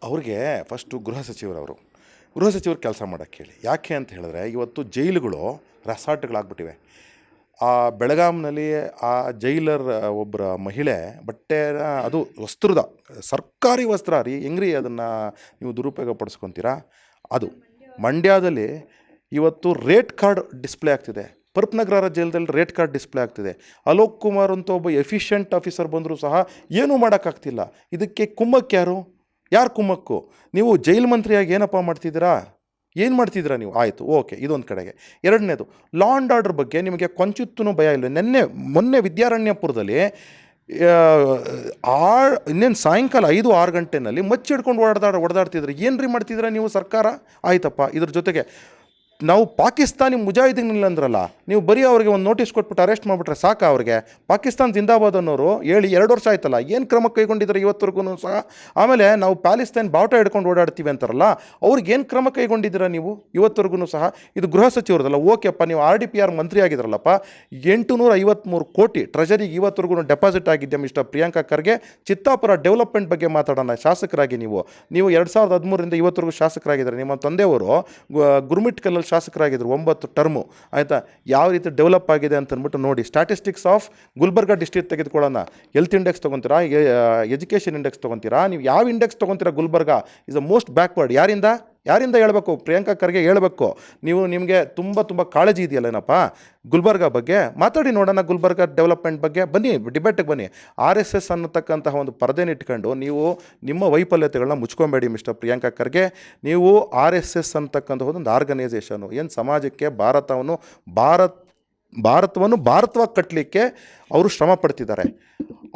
ಅವ್ರಿಗೆ ಫಸ್ಟು ಗೃಹ ಸಚಿವರು ಕೆಲಸ ಮಾಡೋಕ್ಕೆ ಹೇಳಿ. ಯಾಕೆ ಅಂತ ಹೇಳಿದ್ರೆ ಇವತ್ತು ಜೈಲುಗಳು ರೆಸಾರ್ಟ್ಗಳಾಗ್ಬಿಟ್ಟಿವೆ. ಆ ಬೆಳಗಾಂನಲ್ಲಿ ಆ ಜೈಲರ್ ಒಬ್ಬರ ಮಹಿಳೆ ಬಟ್ಟೆನ, ಅದು ವಸ್ತ್ರದ ಸರ್ಕಾರಿ ವಸ್ತ್ರ ರೀ, ಹೆಂಗ್ರಿ ಅದನ್ನು ನೀವು ದುರುಪಯೋಗ ಪಡಿಸ್ಕೊತೀರಾ? ಅದು ಮಂಡ್ಯದಲ್ಲಿ ಇವತ್ತು ರೇಟ್ ಕಾರ್ಡ್ ಡಿಸ್ಪ್ಲೇ ಆಗ್ತಿದೆ. ಪರಪ್ನಗರ ಜೈಲದಲ್ಲಿ ರೇಟ್ ಕಾರ್ಡ್ ಡಿಸ್ಪ್ಲೇ ಆಗ್ತಿದೆ. ಅಲೋಕ್ ಕುಮಾರ್ ಅಂತ ಒಬ್ಬ ಎಫಿಷಿಯೆಂಟ್ ಆಫೀಸರ್ ಬಂದರೂ ಸಹ ಏನೂ ಮಾಡೋಕ್ಕಾಗ್ತಿಲ್ಲ. ಇದಕ್ಕೆ ಕುಮ್ಮಕ್ಕೆ ಯಾರು ಕುಮ್ಮಕ್ಕು? ನೀವು ಜೈಲು ಮಂತ್ರಿಯಾಗಿ ಏನಪ್ಪ ಮಾಡ್ತಿದ್ದೀರಾ? ಏನು ಮಾಡ್ತಿದ್ದೀರಾ ನೀವು? ಆಯಿತು, ಓಕೆ, ಇದೊಂದು ಕಡೆಗೆ. ಎರಡನೇದು, ಲಾ ಆ್ಯಂಡ್ ಆರ್ಡರ್ ಬಗ್ಗೆ ನಿಮಗೆ ಕೊಂಚಿತ್ತೂ ಭಯ ಇಲ್ಲ. ಮೊನ್ನೆ ವಿದ್ಯಾರಣ್ಯಪುರದಲ್ಲಿ ಇನ್ನೇನು ಸಾಯಂಕಾಲ 5-6 ಗಂಟೆನಲ್ಲಿ ಮಚ್ಚಿ ಹಿಡ್ಕೊಂಡು ಹೊಡೆದಾಡ್ತಿದ್ರು. ಏನು ರೀ ಮಾಡ್ತಿದ್ದೀರಾ ನೀವು ಸರ್ಕಾರ? ಆಯ್ತಪ್ಪ, ಇದ್ರ ಜೊತೆಗೆ ನಾವು ಪಾಕಿಸ್ತಾನಿ ಮುಜಾಹಿದೀನ್ ಅಂದ್ರಲ್ಲ, ನೀವು ಬರೀ ಅವ್ರಿಗೆ ಒಂದು ನೋಟಿಸ್ ಕೊಟ್ಬಿಟ್ಟು ಅರೆಸ್ಟ್ ಮಾಡಿಬಿಟ್ರೆ ಸಾಕು. ಅವ್ರಿಗೆ ಪಾಕಿಸ್ತಾನ ಜಿಂದಾಬಾದ್ ಅನ್ನೋರು ಹೇಳಿ 2 ವರ್ಷ ಆಯ್ತಲ್ಲ, ಏನು ಕ್ರಮ ಕೈಗೊಂಡಿದ್ದಾರೆ ಇವತ್ತರೆಗೂ ಸಹ? ಆಮೇಲೆ ನಾವು ಪ್ಯಾಲೆಸ್ತೈನ್ ಬಾವುಟ ಹಿಡ್ಕೊಂಡು ಓಡಾಡ್ತೀವಿ ಅಂತಾರಲ್ಲ, ಅವ್ರಿಗೆ ಏನು ಕ್ರಮ ಕೈಗೊಂಡಿದ್ದೀರಾ ನೀವು ಇವತ್ತರೆಗೂ ಸಹ? ಇದು ಗೃಹ ಸಚಿವರದಲ್ಲ. ಓಕೆಪ್ಪ, ನೀವು RDPR ಮಂತ್ರಿ ಆಗಿದ್ರಲ್ಲಪ್ಪ, 853 ಕೋಟಿ ಟ್ರೆಜರಿಗೆ ಇವತ್ತರೆಗೂ ಡೆಪಾಸಿಟ್ ಆಗಿದ್ದೆ ಮಿಸ್ಟರ್ ಪ್ರಿಯಾಂಕಾ ಖರ್ಗೆ. ಚಿತ್ತಾಪುರ ಡೆವಲಪ್ಮೆಂಟ್ ಬಗ್ಗೆ ಮಾತಾಡೋಣ. ಶಾಸಕರಾಗಿ ನೀವು 2013ರಿಂದ ಇವತ್ತರೆಗೂ ಶಾಸಕರಾಗಿದ್ದಾರೆ. ನಿಮ್ಮ ತಂದೆಯವರು ಗುರುಮಿಟ್ ಕಲ್ಲಲ್ಲಿ ಶಾಸಕರಾಗಿದ್ದರು 9 ಟರ್ಮು. ಆಯಿತಾ? ಯಾವ ರೀತಿ ಡೆವಲಪ್ ಆಗಿದೆ ಅಂತ ಅಂದ್ಬಿಟ್ಟು ನೋಡಿ. ಸ್ಟ್ಯಾಟಿಸ್ಟಿಕ್ಸ್ ಆಫ್ ಗುಲ್ಬರ್ಗಾ ಡಿಸ್ಟ್ರಿಕ್ಟ್ ತೆಗೆದುಕೊಳ್ಳೋಣ. ಹೆಲ್ತ್ ಇಂಡೆಕ್ಸ್ ತೊಗೊತೀರಾ, ಎಜುಕೇಷನ್ ಇಂಡೆಕ್ಸ್ ತೊಗೊತೀರಾ? ನೀವು ಯಾವ ಇಂಡೆಕ್ಸ್ ತೊಗೊತೀರಾ? Gulbarga is a most backward. ಯಾರಿಂದ ಹೇಳಬೇಕು? ಪ್ರಿಯಾಂಕಾ ಖರ್ಗೆ ಹೇಳಬೇಕು. ನಿಮಗೆ ತುಂಬ ಕಾಳಜಿ ಇದೆಯಲ್ಲೇನಪ್ಪ ಗುಲ್ಬರ್ಗಾ ಬಗ್ಗೆ? ಮಾತಾಡಿ ನೋಡೋಣ. ಗುಲ್ಬರ್ಗಾ ಡೆವಲಪ್ಮೆಂಟ್ ಬಗ್ಗೆ ಬನ್ನಿ, ಡಿಬೇಟಿಗೆ ಬನ್ನಿ. RSS ಅನ್ನತಕ್ಕಂತಹ ಒಂದು ಪರದೆನಿಟ್ಕೊಂಡು ನೀವು ನಿಮ್ಮ ವೈಫಲ್ಯತೆಗಳನ್ನ ಮುಚ್ಕೊಬೇಡಿ ಮಿಸ್ಟರ್ ಪ್ರಿಯಾಂಕಾ ಖರ್ಗೆ. ನೀವು RSS ಅಂತಕ್ಕಂತಹ ಒಂದು ಆರ್ಗನೈಸೇಷನು ಏನು ಸಮಾಜಕ್ಕೆ ಭಾರತವಾಗಿ ಕಟ್ಟಲಿಕ್ಕೆ ಅವರು ಶ್ರಮ ಪಡ್ತಿದ್ದಾರೆ.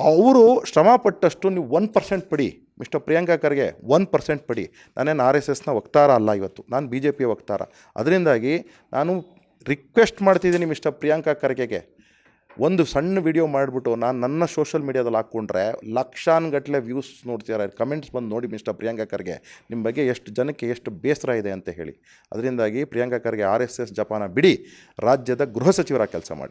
ಅವರು ಶ್ರಮ ಪಟ್ಟಷ್ಟು ನೀವು 1% ಪಡಿ ಮಿಸ್ಟರ್ ಪ್ರಿಯಾಂಕಾ ಖರ್ಗೆ, 1% ಪಡಿ. ನಾನೇನು RSSನ ವಕ್ತಾರ ಅಲ್ಲ, ಇವತ್ತು ನಾನು BJPಯ ವಕ್ತಾರ. ಅದರಿಂದಾಗಿ ನಾನು ರಿಕ್ವೆಸ್ಟ್ ಮಾಡ್ತಿದ್ದೀನಿ ಮಿಸ್ಟರ್ ಪ್ರಿಯಾಂಕಾ ಖರ್ಗೆಗೆ, ಒಂದು ಸಣ್ಣ ವಿಡಿಯೋ ಮಾಡಿಬಿಟ್ಟು ನನ್ನ ಸೋಷಲ್ ಮೀಡಿಯಾದಲ್ಲಿ ಹಾಕ್ಕೊಂಡ್ರೆ ಲಕ್ಷಾನುಗಟ್ಟಲೆ ವ್ಯೂಸ್ ನೋಡ್ತಿದ್ದಾರೆ, ಕಮೆಂಟ್ಸ್ ಬಂದು ನೋಡಿ ಮಿಸ್ಟರ್ ಪ್ರಿಯಾಂಕಾ ಖರ್ಗೆ ನಿಮ್ಮ ಬಗ್ಗೆ ಎಷ್ಟು ಜನಕ್ಕೆ ಎಷ್ಟು ಬೇಸರ ಇದೆ ಅಂತ ಹೇಳಿ. ಅದರಿಂದಾಗಿ ಪ್ರಿಯಾಂಕಾ ಖರ್ಗೆ RSS ಜಪಾನ ಬಿಡಿ, ರಾಜ್ಯದ ಗೃಹ ಸಚಿವರಾಗಿ ಕೆಲಸ ಮಾಡಿ.